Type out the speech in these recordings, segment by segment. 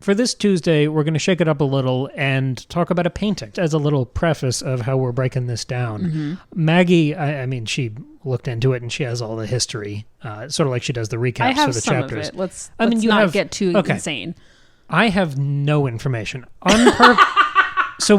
For this Tuesday, we're going to shake it up a little and talk about a painting as a little preface of how we're breaking this down. Mm-hmm. Maggie, I mean, she looked into it and she has all the history, sort of like she does the recaps I have for the some chapters. of it. Let's not get too insane. I have no information. So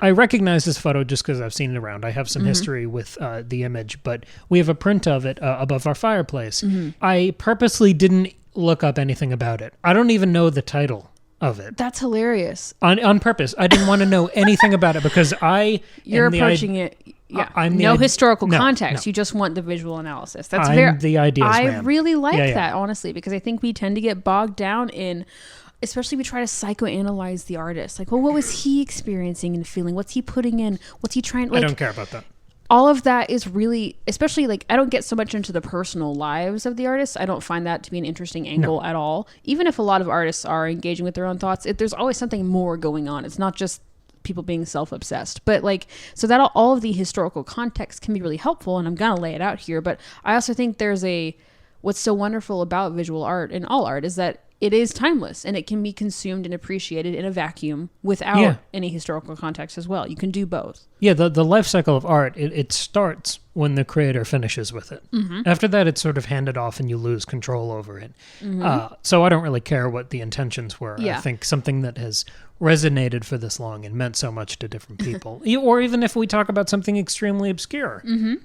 I recognize this photo just because I've seen it around. I have some history with the image, but we have a print of it above our fireplace. Mm-hmm. I purposely didn't look up anything about it. I don't even know the title of it. That's hilarious. On purpose. I didn't want to know anything about it because You're approaching it. Yeah. No historical context. No. You just want the visual analysis. That's the ideas I man. Really like that, honestly, because I think we tend to get bogged down in, especially we try to psychoanalyze the artist. Like, well, what was he experiencing and feeling? What's he putting in? What's he trying? Like, I don't care about that. All of that is really, especially like, I don't get so much into the personal lives of the artists. I don't find that to be an interesting angle at all. Even if a lot of artists are engaging with their own thoughts, there's always something more going on. It's not just people being self-obsessed, but like, so that all of the historical context can be really helpful, and I'm gonna lay it out here. But I also think what's so wonderful about visual art and all art is that it is timeless and it can be consumed and appreciated in a vacuum without any historical context as well. You can do both. Yeah, the life cycle of art, it starts when the creator finishes with it. Mm-hmm. After that, it's sort of handed off and you lose control over it. Mm-hmm. So I don't really care what the intentions were. Yeah. I think something that has resonated for this long and meant so much to different people. Or even if we talk about something extremely obscure,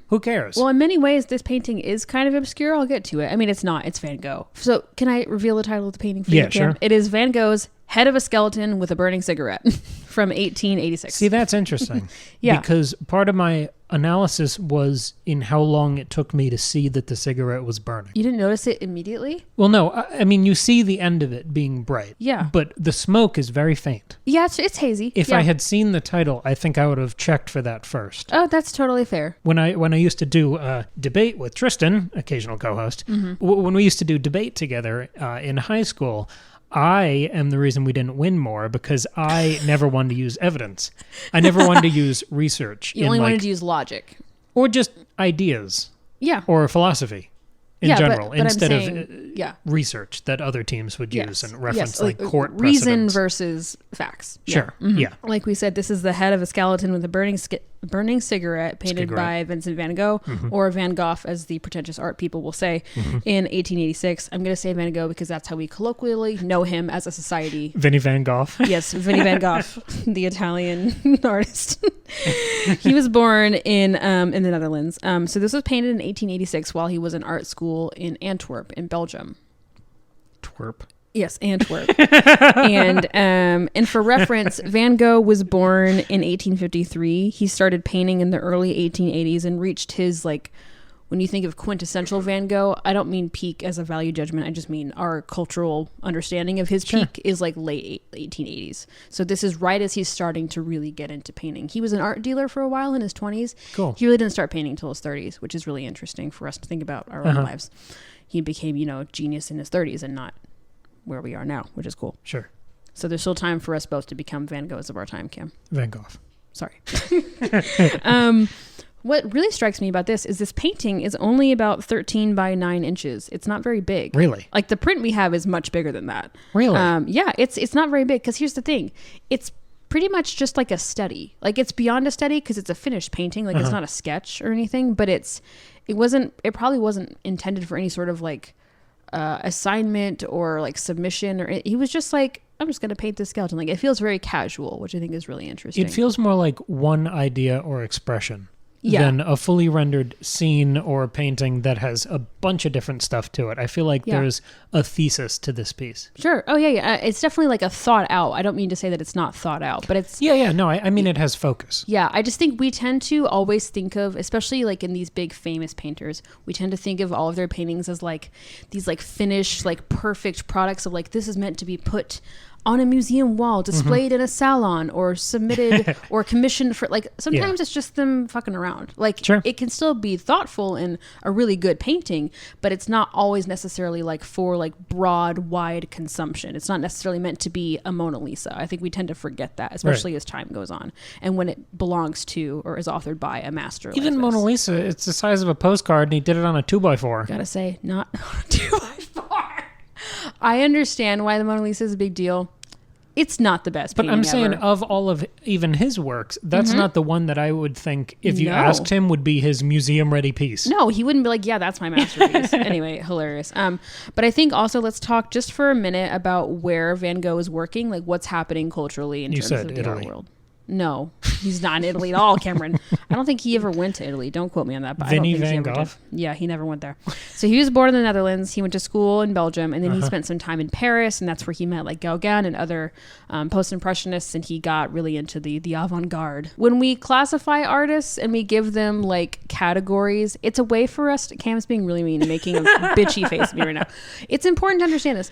who cares? Well, in many ways, this painting is kind of obscure. I'll get to it. I mean, it's not. It's Van Gogh. So can I reveal the title of the painting for you, Kim? Sure. It is Van Gogh's Head of a Skeleton with a Burning Cigarette from 1886. See, that's interesting. Yeah. Because part of my analysis was in how long it took me to see that the cigarette was burning. You didn't notice it immediately? Well, no. I mean, you see the end of it being bright. Yeah. But the smoke is very faint. Yeah, it's hazy. If I had seen the title, I think I would have checked for that first. Oh, that's totally fair. When I used to do debate with Tristan, occasional co-host, when we used to do debate together in high school, I am the reason we didn't win more because I never wanted to use evidence. I never wanted to use research. You only wanted to use logic. Or just ideas. Yeah. Or philosophy in general, but instead of research that other teams would use and reference like court reason precedents. Versus facts. Sure. Yeah. Yeah. Like we said, this is the head of a skeleton with a burning cigarette painted by Vincent Van Gogh, or Van Gogh, as the pretentious art people will say, in 1886. I'm going to say Van Gogh because that's how we colloquially know him as a society. Vinnie Van Gogh. Yes, Vinnie Van Gogh, the Italian artist. He was born in the Netherlands. So this was painted in 1886 while he was in art school in Antwerp in Belgium. Twerp. Yes, Antwerp. and for reference, Van Gogh was born in 1853. He started painting in the early 1880s and reached his, like, when you think of quintessential Van Gogh, I don't mean peak as a value judgment. I just mean our cultural understanding of his peak is like late 1880s. So this is right as he's starting to really get into painting. He was an art dealer for a while in his 20s. Cool. He really didn't start painting until his 30s, which is really interesting for us to think about our own lives. He became, genius in his 30s and not where we are now, which is cool. Sure. So there's still time for us both to become Van Goghs of our time, Kim. Van Gogh. Sorry. What really strikes me about this is this painting is only about 13 by 9 inches. It's not very big. Really? Like the print we have is much bigger than that. Really? Yeah, it's not very big because here's the thing. It's pretty much just like a study. Like it's beyond a study because it's a finished painting. Like it's not a sketch or anything, but it probably wasn't intended for any sort of like assignment or like submission, or he was just like, I'm just going to paint this skeleton. Like it feels very casual, which I think is really interesting. It feels more like one idea or expression than a fully rendered scene or painting that has a bunch of different stuff to it. I feel like there's a thesis to this piece. Sure. Oh, yeah. It's definitely like a thought out. I don't mean to say that it's not thought out, but it's... Yeah. No, I mean, it has focus. Yeah. I just think we tend to always think of, especially like in these big famous painters, we tend to think of all of their paintings as like these like finished, like perfect products of like, this is meant to be put on a museum wall, displayed in a salon, or submitted or commissioned for, like, sometimes it's just them fucking around. Like, it can still be thoughtful and a really good painting, but it's not always necessarily like for like broad, wide consumption. It's not necessarily meant to be a Mona Lisa. I think we tend to forget that, especially as time goes on and when it belongs to or is authored by a master. Even like Mona Lisa, it's the size of a postcard and he did it on a 2x4. Gotta say, not on a 2x4. I understand why the Mona Lisa is a big deal. It's not the best But painting I'm saying ever. of all of even his works, that's not the one that I would think, if you asked him, would be his museum-ready piece. No, he wouldn't be like, yeah, that's my masterpiece. Anyway, hilarious. But I think also let's talk just for a minute about where Van Gogh is working, like what's happening culturally in terms of the art world. No, he's not in Italy at all, Cameron. I don't think he ever went to Italy. Don't quote me on that. But Vinnie I don't think Van he ever Gogh? did. Yeah, he never went there. So he was born in the Netherlands. He went to school in Belgium, and then he spent some time in Paris, and that's where he met like Gauguin and other post-impressionists, and he got really into the avant-garde. When we classify artists and we give them like categories, it's a way for us to, Cam's being really mean and making a bitchy face at me right now. It's important to understand this.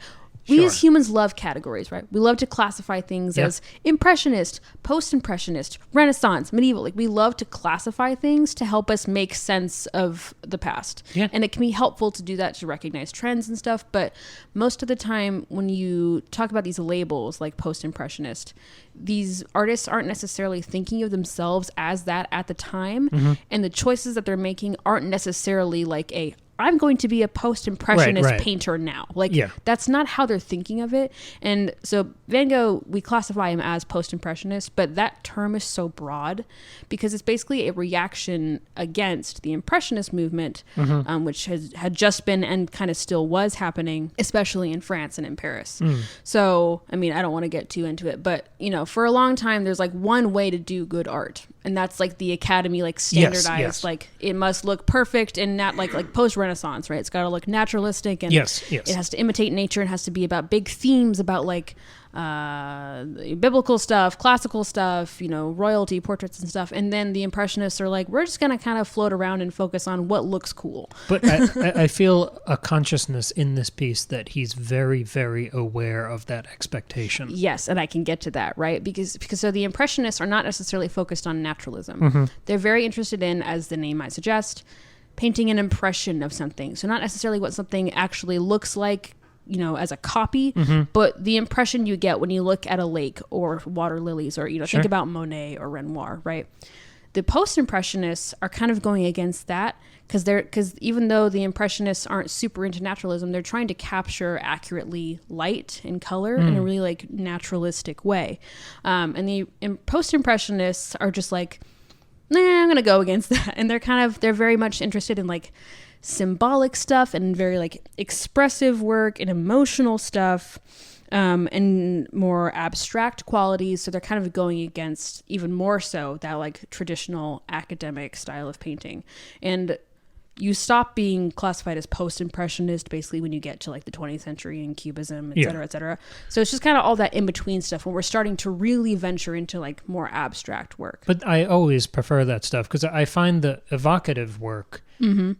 We as humans love categories, right? We love to classify things as impressionist, post-impressionist, Renaissance, medieval. Like we love to classify things to help us make sense of the past. Yeah. And it can be helpful to do that to recognize trends and stuff. But most of the time when you talk about these labels like post-impressionist, these artists aren't necessarily thinking of themselves as that at the time. And the choices that they're making aren't necessarily like I'm going to be a post-impressionist painter now. Like, that's not how they're thinking of it. And so Van Gogh, we classify him as post-impressionist, but that term is so broad because it's basically a reaction against the impressionist movement, which had just been and kind of still was happening, especially in France and in Paris. So, I mean, I don't want to get too into it, but, you know, for a long time, there's like one way to do good art. And that's like the Academy, like standardized, like it must look perfect and not like post-Renaissance, right? It's got to look naturalistic and it has to imitate nature. It has to be about big themes, about like biblical stuff, classical stuff, you know, royalty portraits and stuff. And then the Impressionists are like, we're just going to kind of float around and focus on what looks cool. But I feel a consciousness in this piece that he's very, very aware of that expectation. Yes, and I can get to that, right? Because so the Impressionists are not necessarily focused on naturalism. They're very interested in, as the name might suggest, painting an impression of something. So not necessarily what something actually looks like, you know, as a copy, but the impression you get when you look at a lake or water lilies or, you know, think about Monet or Renoir, right? The post-impressionists are kind of going against that because even though the impressionists aren't super into naturalism, they're trying to capture accurately light and color in a really like naturalistic way. And the post-impressionists are just like, nah, I'm going to go against that. And they're very much interested in like symbolic stuff and very like expressive work and emotional stuff, and more abstract qualities. So they're kind of going against even more so that like traditional academic style of painting. And you stop being classified as post-impressionist basically when you get to like the 20th century and cubism, et cetera, et cetera. So it's just kind of all that in-between stuff when we're starting to really venture into like more abstract work. But I always prefer that stuff because I find the evocative work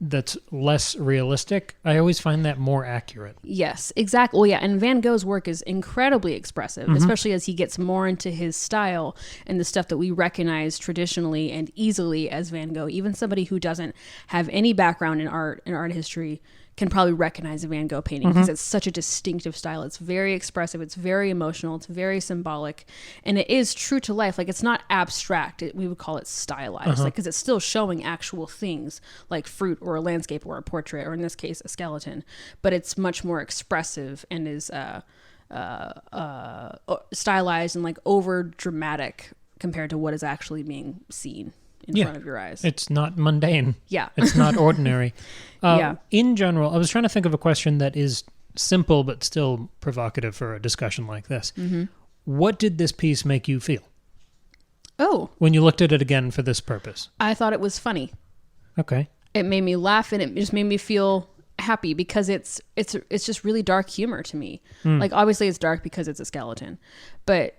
that's less realistic, I always find that more accurate. Yes, exactly. Well, yeah, and Van Gogh's work is incredibly expressive, especially as he gets more into his style and the stuff that we recognize traditionally and easily as Van Gogh. Even somebody who doesn't have any background in art and art history can probably recognize a Van Gogh painting because it's such a distinctive style. It's very expressive. It's very emotional. It's very symbolic. And it is true to life. Like, it's not abstract. We would call it stylized, like, because it's still showing actual things like fruit or a landscape or a portrait, or in this case, a skeleton. But it's much more expressive and is stylized and like over dramatic compared to what is actually being seen in front of your eyes. It's not mundane. Yeah. It's not ordinary. In general, I was trying to think of a question that is simple but still provocative for a discussion like this. What did this piece make you feel? Oh. When you looked at it again for this purpose? I thought it was funny. Okay. It made me laugh and it just made me feel happy because it's just really dark humor to me. Like, obviously it's dark because it's a skeleton, but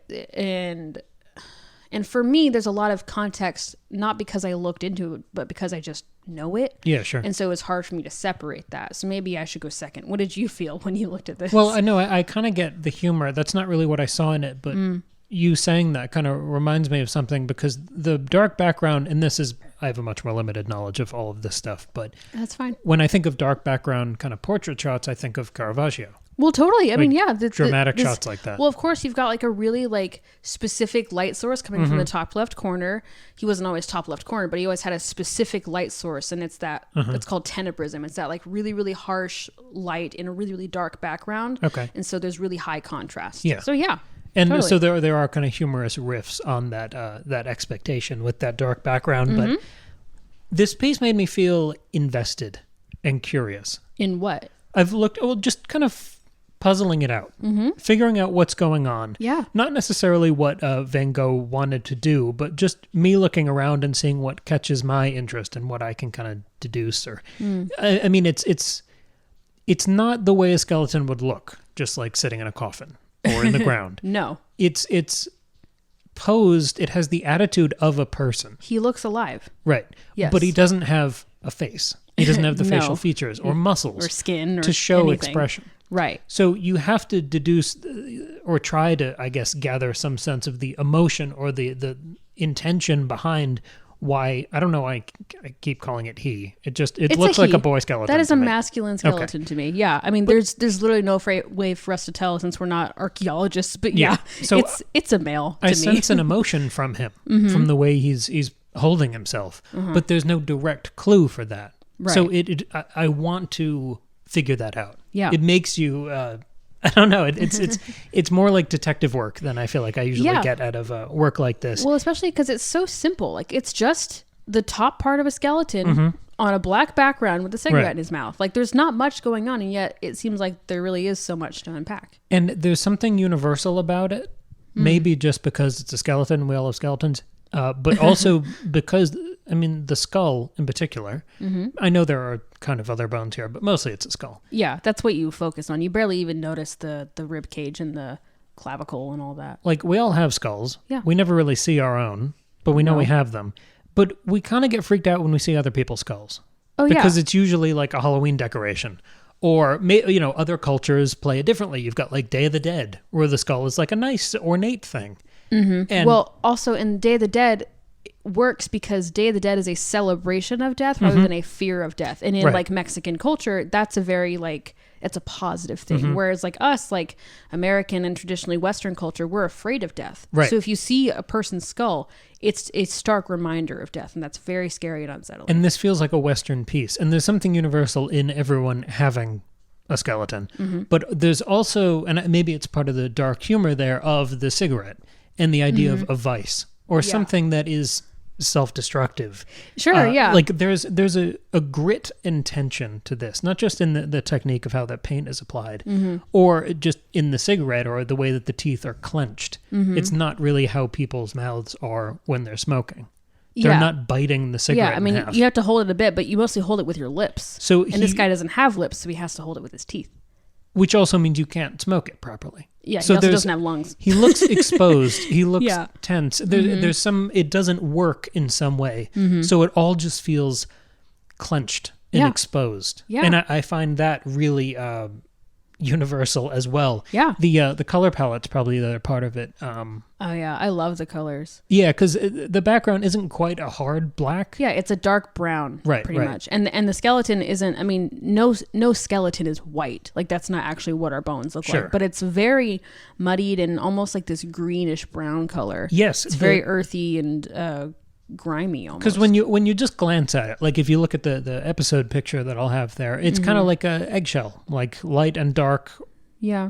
and for me, there's a lot of context, not because I looked into it, but because I just know it. Yeah, sure. And so it's hard for me to separate that. So maybe I should go second. What did you feel when you looked at this? Well, I know I kind of get the humor. That's not really what I saw in it, but you saying that kind of reminds me of something because the dark background, and I have a much more limited knowledge of all of this stuff, but that's fine. When I think of dark background kind of portrait shots, I think of Caravaggio. Well, totally. I mean, yeah. Dramatic shots like that. Well, of course, you've got like a really like specific light source coming from the top left corner. He wasn't always top left corner, but he always had a specific light source. And it's that, it's called tenebrism. It's that like really, really harsh light in a really, really dark background. Okay. And so there's really high contrast. Yeah. So yeah. And Totally. so there are kind of humorous riffs on that expectation with that dark background. But this piece made me feel invested and curious. In what? I've looked, just kind of puzzling it out, figuring out what's going on. Yeah. Not necessarily what Van Gogh wanted to do, but just me looking around and seeing what catches my interest and what I can kind of deduce. Or, I mean, it's not the way a skeleton would look, just like sitting in a coffin or in the ground. No. It's posed. It has the attitude of a person. He looks alive. Right. Yes. But he doesn't have a face. He doesn't have the No. facial features or muscles Or skin or to show anything. expression. Right. So you have to deduce or try to, I guess, gather some sense of the emotion or the intention behind why. I don't know why I keep calling it he. It looks like a boy skeleton. That is to a me. masculine skeleton to me. Yeah. I mean, there's literally no way for us to tell since we're not archaeologists. But yeah, So it's a male to I me. sense an emotion from him, from the way he's holding himself, but there's no direct clue for that. Right. So I want to figure that out. Yeah. It makes you. I don't know. It's more like detective work than I feel like I usually get out of work like this. Well, especially because it's so simple. Like, it's just the top part of a skeleton on a black background with a cigarette in his mouth. Like, there's not much going on, and yet it seems like there really is so much to unpack. And there's something universal about it. Maybe just because it's a skeleton, we all have skeletons, but also because, I mean, the skull in particular. I know there are kind of other bones here, but mostly it's a skull. Yeah, that's what you focus on. You barely even notice the rib cage and the clavicle and all that. Like, we all have skulls. Yeah. We never really see our own, but we know we have them. But we kind of get freaked out when we see other people's skulls. Oh, because it's usually like a Halloween decoration. Or, other cultures play it differently. You've got like Day of the Dead, where the skull is like a nice ornate thing. And well, also in Day of the Dead works because Day of the Dead is a celebration of death rather than a fear of death. And in like Mexican culture, that's a very it's a positive thing. Whereas like us, like American and traditionally Western culture, we're afraid of death. Right. So if you see a person's skull, it's a stark reminder of death. And that's very scary and unsettling. And this feels like a Western piece. And there's something universal in everyone having a skeleton. But there's also, and maybe it's part of the dark humor there, of the cigarette and the idea of a vice or something that is self-destructive. Sure, yeah. Like there's a grit and tension to this, not just in the technique of how that paint is applied or just in the cigarette or the way that the teeth are clenched. It's not really how people's mouths are when they're smoking. They're not biting the cigarette I mean, in half. you have to hold it a bit, but you mostly hold it with your lips. So this guy doesn't have lips, so he has to hold it with his teeth. Which also means you can't smoke it properly. Yeah, so he also doesn't have lungs. He looks exposed. He looks tense. There's some, it doesn't work in some way. So it all just feels clenched and exposed. Yeah. And I find that really universal as well. Yeah. The color palette's probably the other part of it. Oh yeah, I love the colors. Yeah, because the background isn't quite a hard black. Yeah, it's a dark brown, pretty much. And the skeleton isn't. I mean, no skeleton is white. Like that's not actually what our bones look like. But it's very muddied and almost like this greenish brown color. Yes, it's very earthy and grimy almost. Because when you just glance at it, like if you look at the episode picture that I'll have there, it's kind of like a eggshell, like light and dark.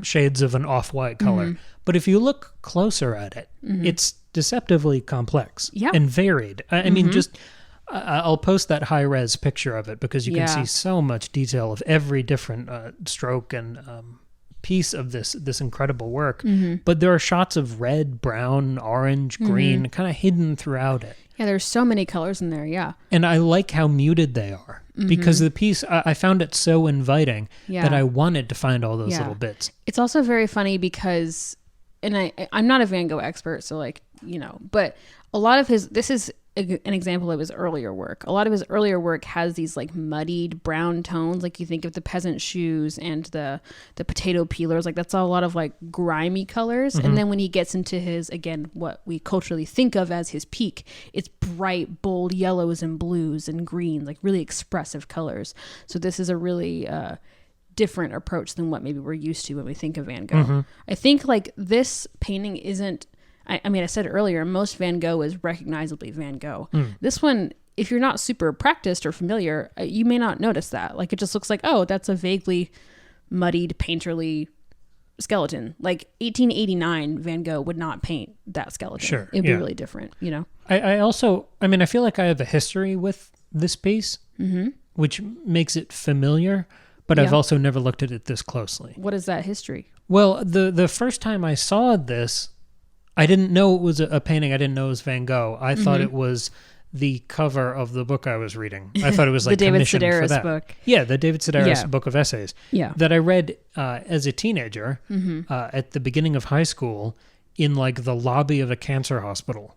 Shades of an off-white color. But if you look closer at it, it's deceptively complex and varied. I mean, just I'll post that high-res picture of it because you can see so much detail of every different stroke and piece of this incredible work. But there are shots of red, brown, orange, green, kind of hidden throughout it. Yeah, there's so many colors in there, And I like how muted they are because the piece, I found it so inviting that I wanted to find all those little bits. It's also very funny because, and I'm not a Van Gogh expert, so but a lot of this is an example of his earlier work. A lot of his earlier work has these like muddied brown tones, like you think of the peasant shoes and the potato peelers, like that's a lot of like grimy colors. And then when he gets into his, again, what we culturally think of as his peak, it's bright, bold yellows and blues and greens, like really expressive colors. So this is a really different approach than what maybe we're used to when we think of Van Gogh. I think like this painting isn't, I mean, I said earlier, most Van Gogh is recognizably Van Gogh. This one, if you're not super practiced or familiar, you may not notice that. Like, it just looks like, oh, that's a vaguely muddied, painterly skeleton. Like 1889, Van Gogh would not paint that skeleton. Sure. It'd be really different, you know? I also, I mean, I feel like I have a history with this piece, which makes it familiar, but I've also never looked at it this closely. What is that history? Well, the first time I saw this, I didn't know it was a painting. I didn't know it was Van Gogh. I thought it was the cover of the book I was reading. I thought it was like the David commissioned for Sedaris that. book. Yeah, the David Sedaris book of essays. Yeah. That I read as a teenager at the beginning of high school in like the lobby of a cancer hospital.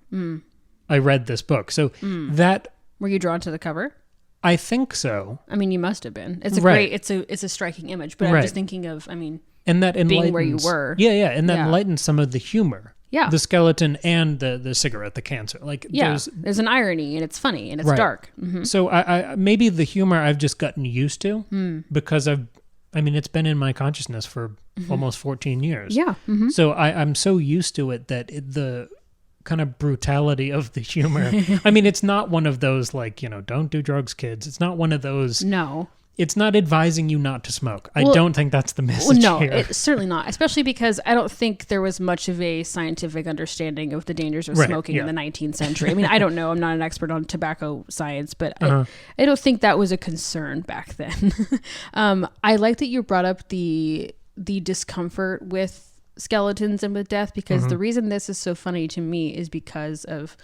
I read this book. So that... Were you drawn to the cover? I think so. I mean, you must have been. It's a great, it's a striking image, but I'm just thinking of, I mean, and that being where you were. Yeah, and that enlightens some of the humor. Yeah. The skeleton and the cigarette, the cancer. Like there's an irony and it's funny and it's dark. So I maybe the humor I've just gotten used to because it's been in my consciousness for almost 14 years. Yeah. So I'm so used to it that the kind of brutality of the humor. I mean, it's not one of those like, don't do drugs, kids. It's not one of those. No. It's not advising you not to smoke. I don't think that's the message no, here. It's certainly not. Especially because I don't think there was much of a scientific understanding of the dangers of smoking in the 19th century. I mean, I don't know. I'm not an expert on tobacco science, but I don't think that was a concern back then. I like that you brought up the discomfort with skeletons and with death, because the reason this is so funny to me is because of...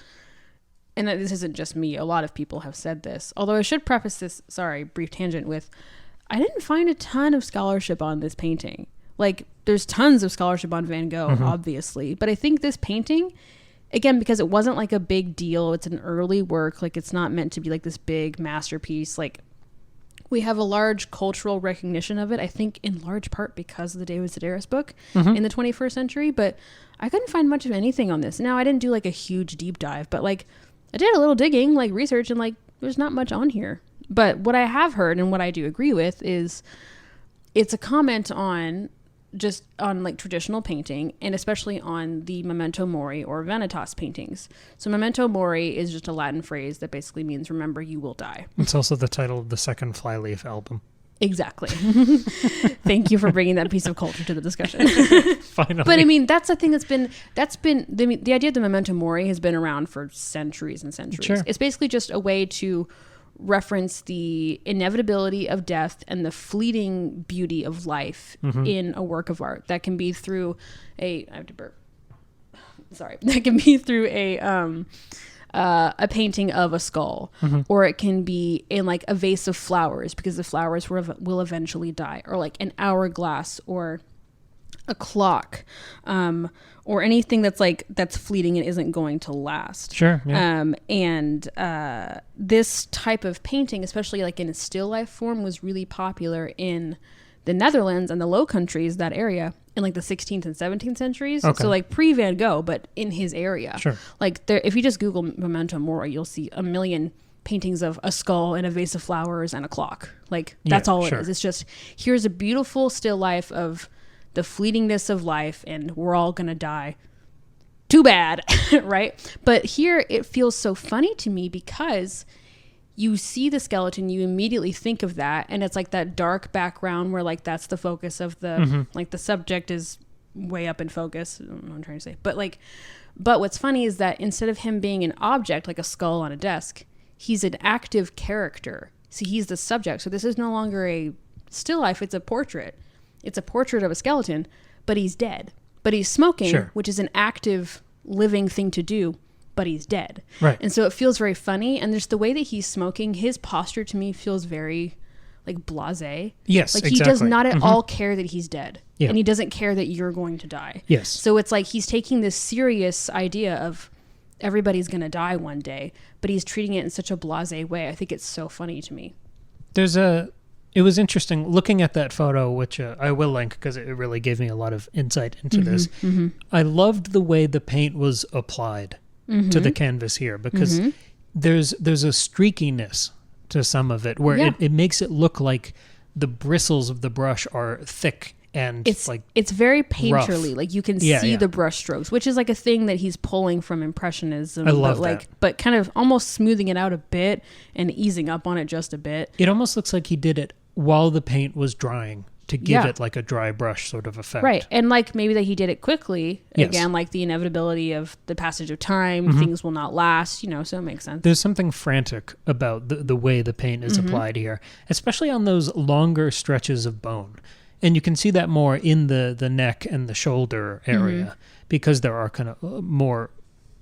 And this isn't just me, a lot of people have said this. Although I should preface this, brief tangent with, I didn't find a ton of scholarship on this painting. Like, there's tons of scholarship on Van Gogh, obviously. But I think this painting, again, because it wasn't like a big deal, it's an early work, like it's not meant to be like this big masterpiece. Like, we have a large cultural recognition of it, I think in large part because of the David Sedaris book in the 21st century. But I couldn't find much of anything on this. Now, I didn't do like a huge deep dive, but like, I did a little digging, like research, and like there's not much on here. But what I have heard and what I do agree with is it's a comment on like traditional painting, and especially on the memento mori or vanitas paintings. So memento mori is just a Latin phrase that basically means remember you will die. It's also the title of the second Flyleaf album. Exactly. Thank you for bringing that piece of culture to the discussion. Finally. But I mean, that's the thing the idea of the memento mori has been around for centuries and centuries. Sure. It's basically just a way to reference the inevitability of death and the fleeting beauty of life in a work of art. That can be through I have to burp. Sorry. That can be through a painting of a skull, or it can be in like a vase of flowers because the flowers will eventually die, or like an hourglass or a clock, or anything that's fleeting and isn't going to last. Sure. Yeah. And this type of painting, especially like in a still life form, was really popular in the Netherlands and the Low Countries, that area, in like the 16th and 17th centuries. Okay. So like pre-Van Gogh, but in his area. Sure. Like if you just Google memento mori, you'll see a million paintings of a skull and a vase of flowers and a clock. Like that's all it is. It's just, here's a beautiful still life of the fleetingness of life, and we're all gonna die. Too bad, right? But here it feels so funny to me because you see the skeleton, you immediately think of that, and it's like that dark background where like that's the focus of the like the subject is way up in focus. I don't know what I'm trying to say. But what's funny is that instead of him being an object like a skull on a desk, he's an active character. See, he's the subject. So this is no longer a still life, it's a portrait. It's a portrait of a skeleton, but he's dead. But he's smoking, which is an active living thing to do. But he's dead. Right. And so it feels very funny. And there's the way that he's smoking. His posture to me feels very like blasé. Yes, like exactly. He does not at all care that he's dead. Yeah. And he doesn't care that you're going to die. Yes. So it's like he's taking this serious idea of everybody's going to die one day, but he's treating it in such a blasé way. I think it's so funny to me. It was interesting looking at that photo, which I will link because it really gave me a lot of insight into this. I loved the way the paint was applied to the canvas here, because there's a streakiness to some of it where it makes it look like the bristles of the brush are thick and it's very painterly. Rough. Like you can see the brush strokes, which is like a thing that he's pulling from Impressionism. I love that. But kind of almost smoothing it out a bit and easing up on it just a bit. It almost looks like he did it while the paint was drying to give it like a dry brush sort of effect. Right. And like maybe that he did it quickly. Yes. Again, like the inevitability of the passage of time, things will not last, so it makes sense. There's something frantic about the way the paint is applied here, especially on those longer stretches of bone. And you can see that more in the neck and the shoulder area because there are kind of more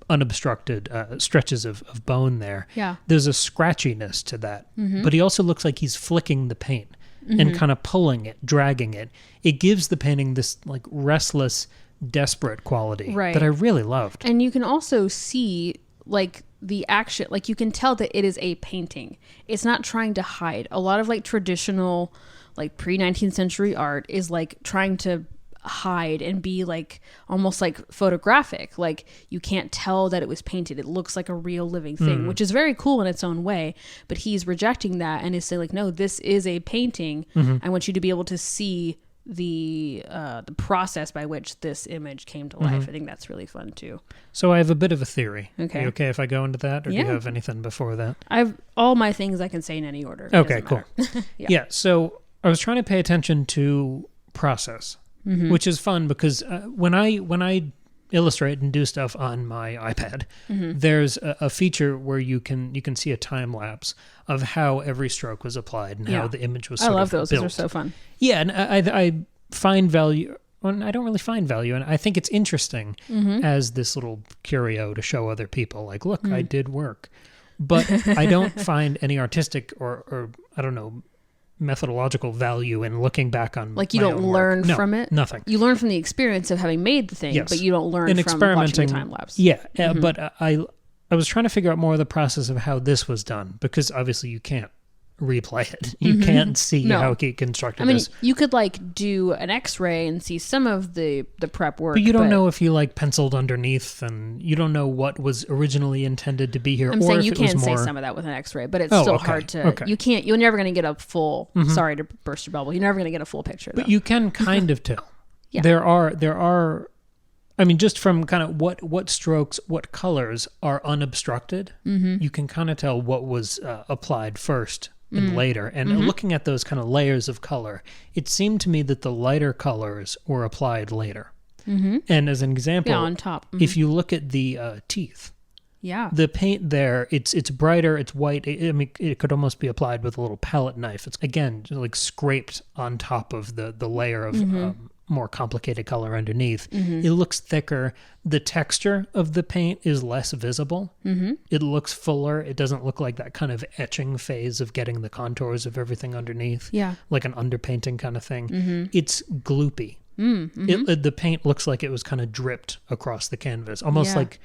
unobstructed stretches of bone there. Yeah. There's a scratchiness to that. But he also looks like he's flicking the paint and kind of pulling it, dragging it. It gives the painting this like restless, desperate quality that I really loved. And you can also see like the action, like you can tell that it is a painting. It's not trying to hide. A lot of like traditional like pre-19th century art is like trying to hide and be like almost like photographic. Like you can't tell that it was painted. It looks like a real living thing, which is very cool in its own way. But he's rejecting that and is saying like, no, this is a painting. I want you to be able to see the process by which this image came to life. I think that's really fun too. So I have a bit of a theory. Okay. Are you okay if I go into that, or do you have anything before that? I've all my things I can say in any order. Okay, cool. Yeah. So I was trying to pay attention to process, which is fun because when I illustrate and do stuff on my iPad, there's a feature where you can see a time lapse of how every stroke was applied and how the image was sort of built. I love those. Those are so fun. Yeah, and I find value. Well, I don't really find value, and I think it's interesting as this little curio to show other people, like, look, I did work. But I don't find any artistic or I don't know, methodological value in looking back on like you don't learn from it. Nothing. You learn from the experience of having made the thing, but you don't learn from watching the time lapse. Yeah, but I was trying to figure out more of the process of how this was done, because obviously you can't replay it. You can't see how he constructed this. I mean, you could like do an X-ray and see some of the prep work, but you don't know if you like penciled underneath, and you don't know what was originally intended to be here. I'm saying you can say some of that with an X-ray, but it's still hard to. You can't. You're never going to get a full. Sorry to burst your bubble. You're never going to get a full picture. But you can kind of tell. There are. I mean, just from kind of what strokes, what colors are unobstructed, you can kind of tell what was applied first and later. And looking at those kind of layers of color, it seemed to me that the lighter colors were applied later. And as an example, on top, if you look at the teeth, the paint there, it's brighter, it's white. I mean, it could almost be applied with a little palette knife. It's, again, just like scraped on top of the layer of more complicated color underneath. It looks thicker. The texture of the paint is less visible. It looks fuller. It doesn't look like that kind of etching phase of getting the contours of everything underneath, like an underpainting kind of thing. It's gloopy. The paint looks like it was kind of dripped across the canvas, almost like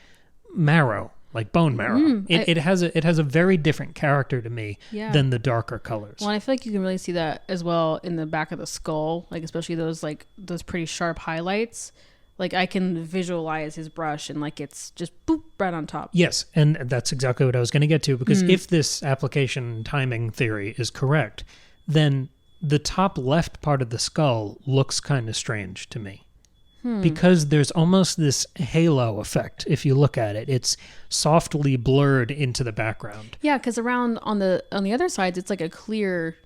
marrow, like bone marrow. It has a very different character to me than the darker colors. Well, I feel like you can really see that as well in the back of the skull, like especially those pretty sharp highlights. Like I can visualize his brush and like it's just boop right on top. Yes, and that's exactly what I was going to get to, because if this application timing theory is correct, then the top left part of the skull looks kind of strange to me. Because there's almost this halo effect. If you look at it, it's softly blurred into the background. Yeah, because around on the other sides, it's like a clear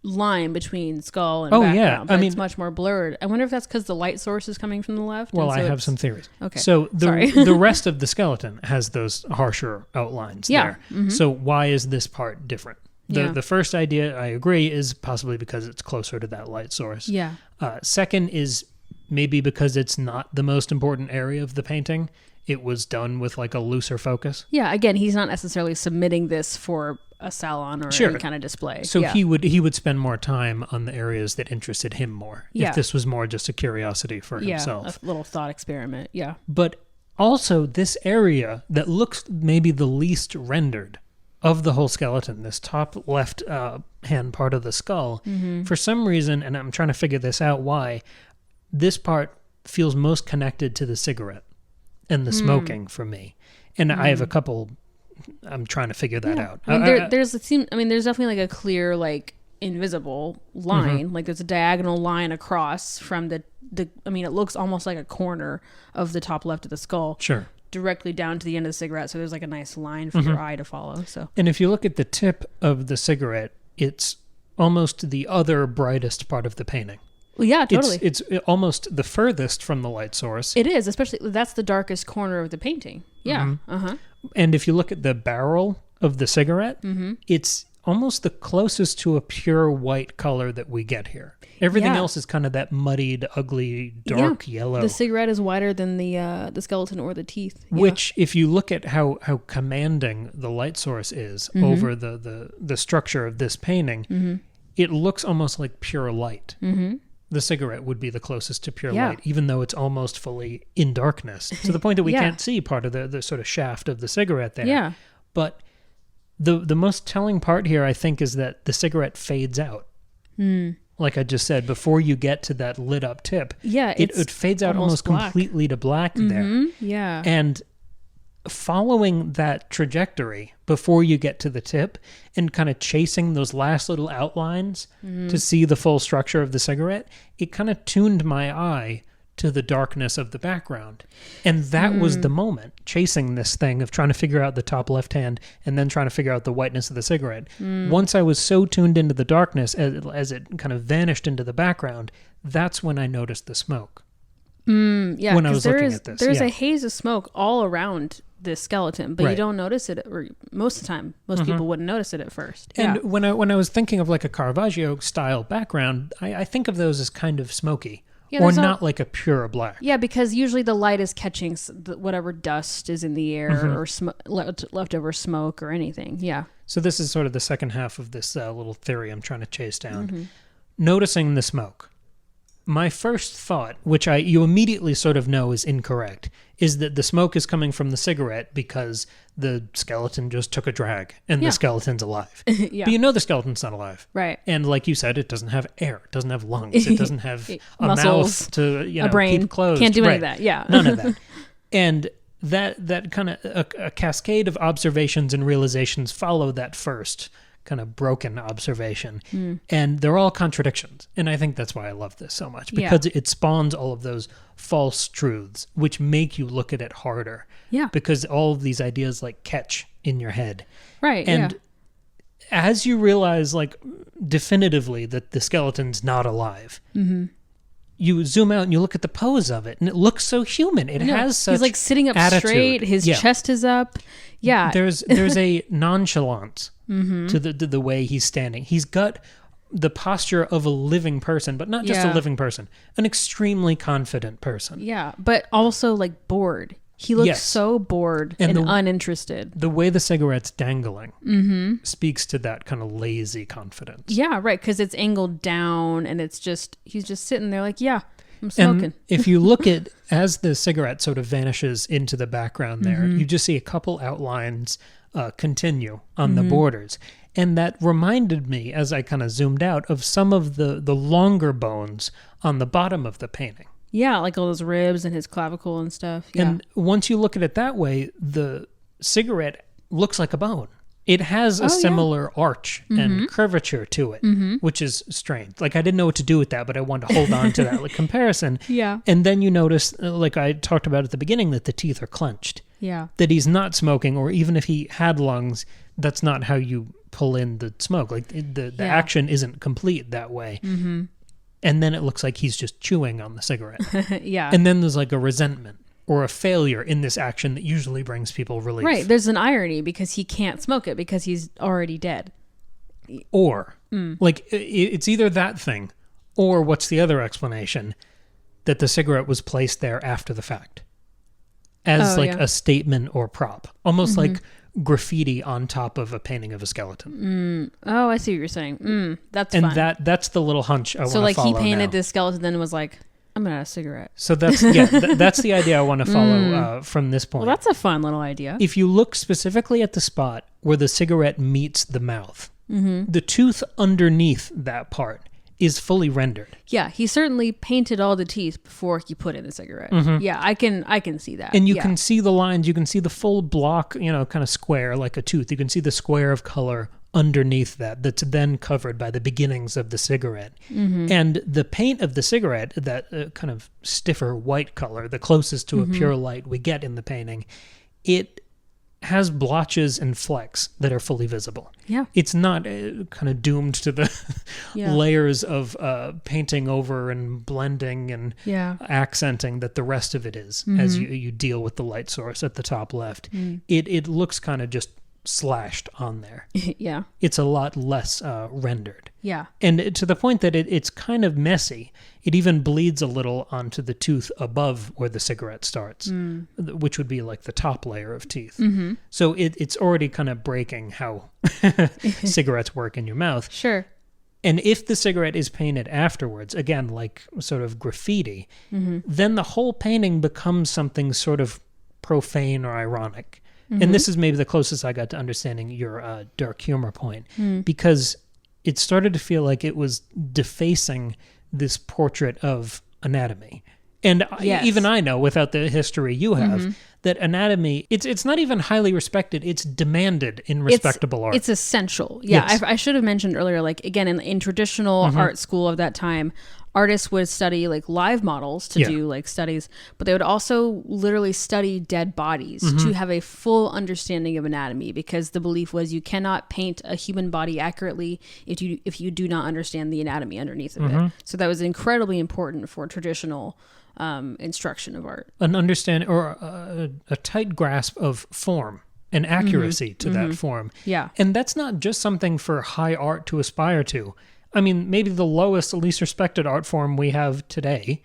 line between skull and background. Yeah, I mean, it's much more blurred. I wonder if that's because the light source is coming from the left. Well, I have some theories. Okay, so the rest of the skeleton has those harsher outlines there. So why is this part different? The first idea, I agree, is possibly because it's closer to that light source. Yeah. Second is maybe because it's not the most important area of the painting. It was done with like a looser focus. Yeah, again, he's not necessarily submitting this for a salon or any kind of display. So he would spend more time on the areas that interested him more. If this was more just a curiosity for himself. A little thought experiment, But also this area that looks maybe the least rendered of the whole skeleton, this top left hand part of the skull, for some reason, and I'm trying to figure this out why, this part feels most connected to the cigarette and the smoking for me. And I have a couple, I'm trying to figure that out. I mean, there's definitely like a clear, like invisible line, like there's a diagonal line across from the I mean, it looks almost like a corner of the top left of the skull. Sure. Directly down to the end of the cigarette. So there's like a nice line for your eye to follow. So, and if you look at the tip of the cigarette, it's almost the other brightest part of the painting. Well, yeah, totally. It's almost the furthest from the light source. It is, especially that's the darkest corner of the painting. Yeah. Mm-hmm. Uh-huh. And if you look at the barrel of the cigarette, it's almost the closest to a pure white color that we get here. Everything else is kind of that muddied, ugly, dark yellow. The cigarette is whiter than the skeleton or the teeth. Yeah. Which, if you look at how commanding the light source is over the structure of this painting, it looks almost like pure light. The cigarette would be the closest to pure light, even though it's almost fully in darkness, to the point that we can't see part of the sort of shaft of the cigarette there. Yeah. But the most telling part here, I think, is that the cigarette fades out. Like I just said, before you get to that lit up tip, it fades out almost completely to black there. Yeah. And following that trajectory before you get to the tip and kind of chasing those last little outlines to see the full structure of the cigarette, it kind of tuned my eye to the darkness of the background. And that was the moment, chasing this thing of trying to figure out the top left hand and then trying to figure out the whiteness of the cigarette. Once I was so tuned into the darkness as it kind of vanished into the background, that's when I noticed the smoke. Yeah, when I was looking at this. There's a haze of smoke all around this skeleton, but you don't notice it, or most of the time, most people wouldn't notice it at first. And when I was thinking of like a Caravaggio style background, I think of those as kind of smoky. Or not like a pure black. Yeah, because usually the light is catching whatever dust is in the air or leftover smoke or anything. Yeah. So this is sort of the second half of this little theory I'm trying to chase down. Noticing the smoke. My first thought, which you immediately sort of know is incorrect, is that the smoke is coming from the cigarette because the skeleton just took a drag and the skeleton's alive. But you know the skeleton's not alive. Right. And like you said, it doesn't have air. It doesn't have lungs. It doesn't have a muscles, mouth to a brain. Keep closed. Can't do any of that. Yeah. None of that. And that kind of a cascade of observations and realizations follow that first kind of broken observation. And they're all contradictions. And I think that's why I love this so much, because it spawns all of those false truths, which make you look at it harder. Yeah. Because all of these ideas like catch in your head. Right. And as you realize like definitively that the skeleton's not alive, you zoom out and you look at the pose of it and it looks so human. It has such He's like sitting up attitude. straight. His chest is up. Yeah. There's a nonchalance to the way he's standing. He's got the posture of a living person, but not just a living person, an extremely confident person. Yeah, but also like bored. He looks so bored and uninterested. The way the cigarette's dangling speaks to that kind of lazy confidence. Yeah, right, because it's angled down and it's just, he's just sitting there like, yeah, I'm smoking. And if you look at, as the cigarette sort of vanishes into the background there, you just see a couple outlines continue on the borders. And that reminded me, as I kind of zoomed out, of some of the longer bones on the bottom of the painting. Yeah, like all those ribs and his clavicle and stuff. Yeah. And once you look at it that way, the cigarette looks like a bone. It has a similar arch and curvature to it, which is strange. Like, I didn't know what to do with that, but I wanted to hold on to that like comparison. Yeah. And then you notice, like I talked about at the beginning, that the teeth are clenched. Yeah. That he's not smoking, or even if he had lungs, that's not how you pull in the smoke. Like, the action isn't complete that way. And then it looks like he's just chewing on the cigarette. Yeah. And then there's like a resentment or a failure in this action that usually brings people relief. Right. There's an irony because he can't smoke it because he's already dead. Or, like, it's either that thing, or what's the other explanation? That the cigarette was placed there after the fact. As a statement or prop. Almost like graffiti on top of a painting of a skeleton. Oh, I see what you're saying. That's and fun. that's the little hunch I want to follow. So like he painted now. this skeleton and was like, I'm gonna have a cigarette. So that's that's the idea I want to follow from this point. Well, that's a fun little idea. If you look specifically at the spot where the cigarette meets the mouth, the tooth underneath that part is fully rendered. Yeah, he certainly painted all the teeth before he put in the cigarette. Yeah, I can see that. And you can see the lines, you can see the full block, kind of square like a tooth. You can see the square of color underneath that's then covered by the beginnings of the cigarette. And the paint of the cigarette, that kind of stiffer white color, the closest to a pure light we get in the painting, it has blotches and flecks that are fully visible. Yeah. It's not kind of doomed to the layers of painting over and blending and accenting that the rest of it is as you deal with the light source at the top left. It looks kind of just slashed on there. Yeah. It's a lot less rendered. Yeah. And to the point that it's kind of messy. It even bleeds a little onto the tooth above where the cigarette starts, which would be like the top layer of teeth. So it's already kind of breaking how cigarettes work in your mouth. Sure. And if the cigarette is painted afterwards, again, like sort of graffiti, then the whole painting becomes something sort of profane or ironic. And this is maybe the closest I got to understanding your dark humor point, because it started to feel like it was defacing this portrait of anatomy. And even I know, without the history you have, that anatomy, it's not even highly respected. It's demanded in respectable art. It's essential. Yeah, Yes. I should have mentioned earlier, like, again, in traditional art school of that time, artists would study like live models to do like studies, but they would also literally study dead bodies to have a full understanding of anatomy, because the belief was you cannot paint a human body accurately if you do not understand the anatomy underneath of it. So that was incredibly important for traditional instruction of art. An understanding or a tight grasp of form and accuracy to that form. Yeah. And that's not just something for high art to aspire to. I mean, maybe the lowest, least respected art form we have today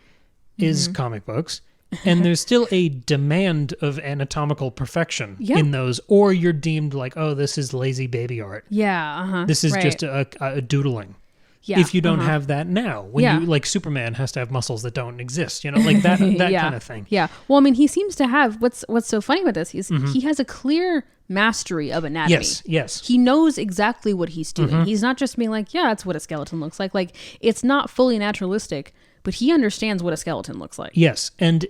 is comic books. And there's still a demand of anatomical perfection in those, or you're deemed like, oh, this is lazy baby art. Yeah. This is just a doodling. Yeah. If you don't have that now, when you, like, Superman has to have muscles that don't exist, you know, like that kind of thing. Yeah. Well, I mean, he seems to have, what's so funny about this, he has a clear mastery of anatomy. Yes. He knows exactly what he's doing. He's not just being like, yeah, that's what a skeleton looks like. Like, it's not fully naturalistic, but he understands what a skeleton looks like. Yes. And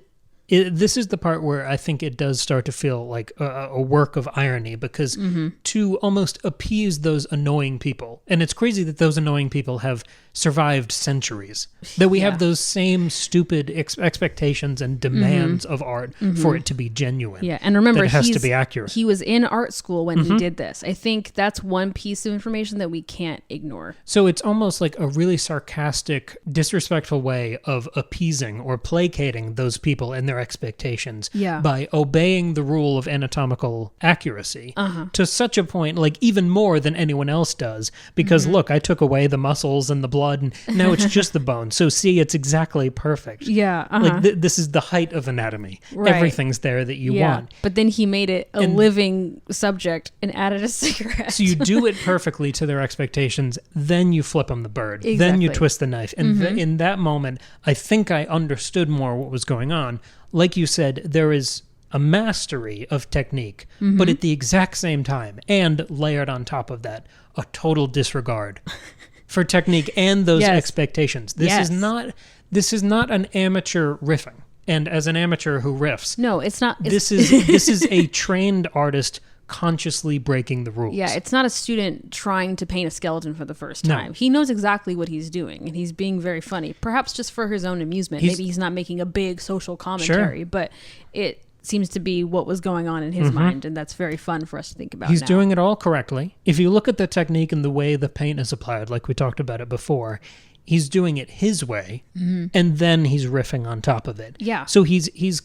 this is the part where I think it does start to feel like a work of irony, because to almost appease those annoying people, and it's crazy that those annoying people have survived centuries, that we have those same stupid expectations and demands of art for it to be genuine. Yeah, and remember, it has to be accurate. He was in art school when he did this. I think that's one piece of information that we can't ignore. So it's almost like a really sarcastic, disrespectful way of appeasing or placating those people and their expectations by obeying the rule of anatomical accuracy to such a point, like even more than anyone else does, because look, I took away the muscles and the blood and now it's just the bone, so see, it's exactly perfect. Like this is the height of anatomy. Everything's there that you want, but then he made it a living subject and added a cigarette. So you do it perfectly to their expectations, then you flip them the bird, then you twist the knife, and in that moment I think I understood more what was going on. Like you said, there is a mastery of technique, but at the exact same time, and layered on top of that, a total disregard for technique and those expectations. This is not an amateur riffing. And as an amateur who riffs, no, it's not. This is a trained artist consciously breaking the rules. Yeah, it's not a student trying to paint a skeleton for the first time. No. He knows exactly what he's doing, and he's being very funny, perhaps just for his own amusement. Maybe he's not making a big social commentary, but it seems to be what was going on in his mind, and that's very fun for us to think about. He's doing it all correctly. If you look at the technique and the way the paint is applied, like we talked about it before, he's doing it his way, and then he's riffing on top of it. Yeah. So he's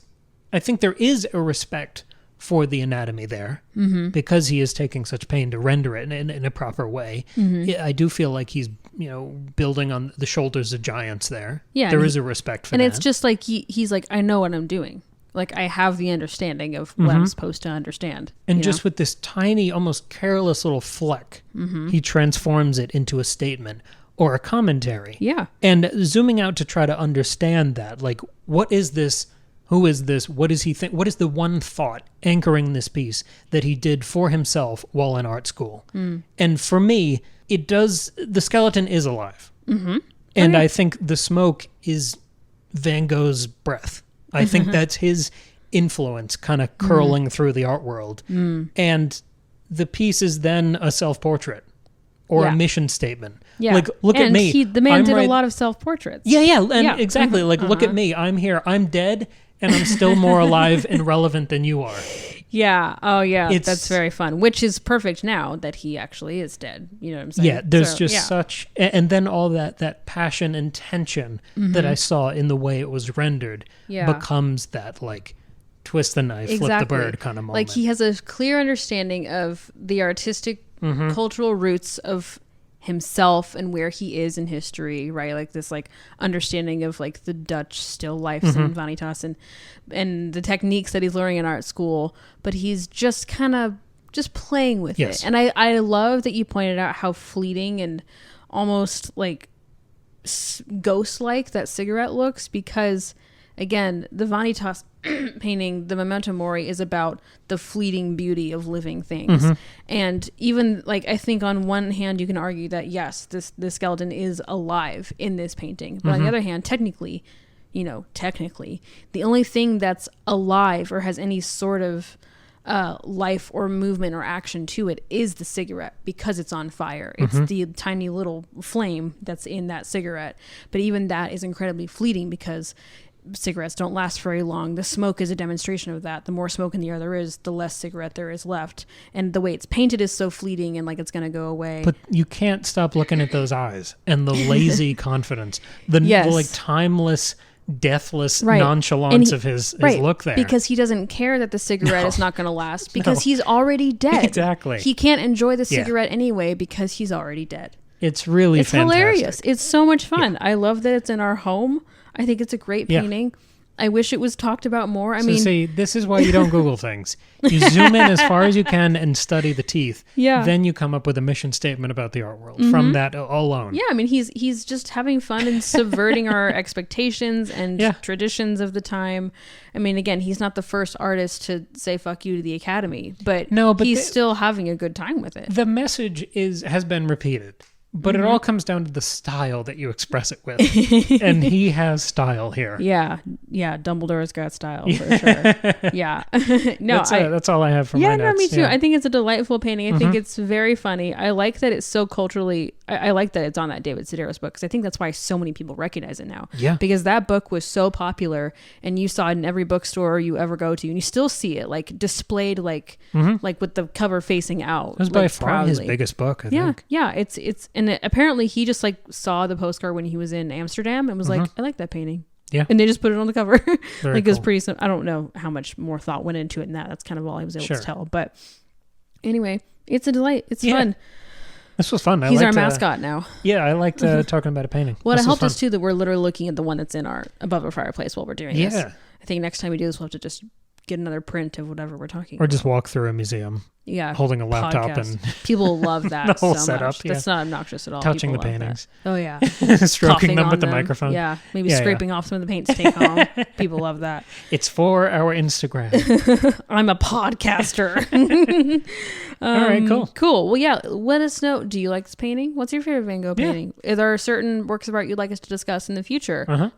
I think there is a respect for the anatomy there, because he is taking such pain to render it in a proper way. I do feel like he's building on the shoulders of giants there. Yeah, there is a respect for that. And it's just like he's like, I know what I'm doing. Like, I have the understanding of what I'm supposed to understand. And just with this tiny, almost careless little fleck, he transforms it into a statement or a commentary. Yeah. And zooming out to try to understand that, like, what is this? Who is this? What does he think? What is the one thought anchoring this piece that he did for himself while in art school? And for me, the skeleton is alive. And I think the smoke is Van Gogh's breath. I think that's his influence kind of curling through the art world. And the piece is then a self-portrait or a mission statement. Yeah. Like, look at me. The man did a lot of self-portraits. Yeah. Exactly. Like, look at me. I'm here. I'm dead, and I'm still more alive and relevant than you are. Yeah. Oh, yeah. That's very fun. Which is perfect now that he actually is dead. You know what I'm saying? Yeah. There's such, and then all that passion and tension that I saw in the way it was rendered becomes that like twist the knife, flip the bird kind of moment. Like he has a clear understanding of the artistic cultural roots of himself and where he is in history, right? Like this like understanding of like the Dutch still lifes and vanitas and the techniques that he's learning in art school, but he's just kind of just playing with it. And I love that you pointed out how fleeting and almost like ghost-like that cigarette looks, because again, the vanitas painting, the Memento Mori, is about the fleeting beauty of living things. And even like, I think on one hand you can argue that yes, this skeleton is alive in this painting, but on the other hand, technically, the only thing that's alive or has any sort of life or movement or action to it is the cigarette, because it's on fire. It's the tiny little flame that's in that cigarette, but even that is incredibly fleeting because cigarettes don't last very long. The smoke is a demonstration of that. The more smoke in the air there is, the less cigarette there is left. And the way it's painted is so fleeting and like it's going to go away. But you can't stop looking at those eyes and the lazy confidence, the like timeless, deathless nonchalance of his look there. Because he doesn't care that the cigarette is not going to last, because he's already dead. Exactly. He can't enjoy the cigarette anyway because he's already dead. It's really fantastic. Hilarious. It's so much fun. I love that it's in our home. I think it's a great painting. I wish it was talked about more. I mean, see, this is why you don't Google things. You zoom in as far as you can and study the teeth. Yeah. Then you come up with a mission statement about the art world from that alone. Yeah, I mean, he's just having fun and subverting our expectations and traditions of the time. I mean, again, he's not the first artist to say "fuck you" to the Academy, but he's still having a good time with it. The message has been repeated. But it all comes down to the style that you express it with. And he has style here. Yeah. Dumbledore's got style for sure. Yeah. No, that's all I have for my notes. Yeah, no, me too. I think it's a delightful painting. I think it's very funny. I like that it's so culturally, I like that it's on that David Sedaris book, because I think that's why so many people recognize it now. Yeah. Because that book was so popular and you saw it in every bookstore you ever go to, and you still see it like displayed like with the cover facing out. It was by far his biggest book, I think. Yeah. It's and apparently he just like saw the postcard when he was in Amsterdam and was like, I like that painting. Yeah. And they just put it on the cover. Like it was pretty I don't know how much more thought went into it than that. That's kind of all I was able to tell. But anyway, it's a delight. It's fun. This was fun. He's our mascot now. Yeah, I liked talking about a painting. Well, it helped us too that we're literally looking at the one that's in our above our fireplace while we're doing this. I think next time we do this, we'll have to just get another print of whatever we're talking about. Or just walk through a museum. Yeah. Holding a laptop podcast. And people love that the whole so setup. Much. That's not obnoxious at all. Touching people the paintings. That. Oh yeah. Stroking them with the microphone. Yeah. Maybe scraping off some of the paint to take home. People love that. It's for our Instagram. I'm a podcaster. All right, cool. Cool. Well, yeah. Let us know. Do you like this painting? What's your favorite Van Gogh painting? Are there certain works of art you'd like us to discuss in the future?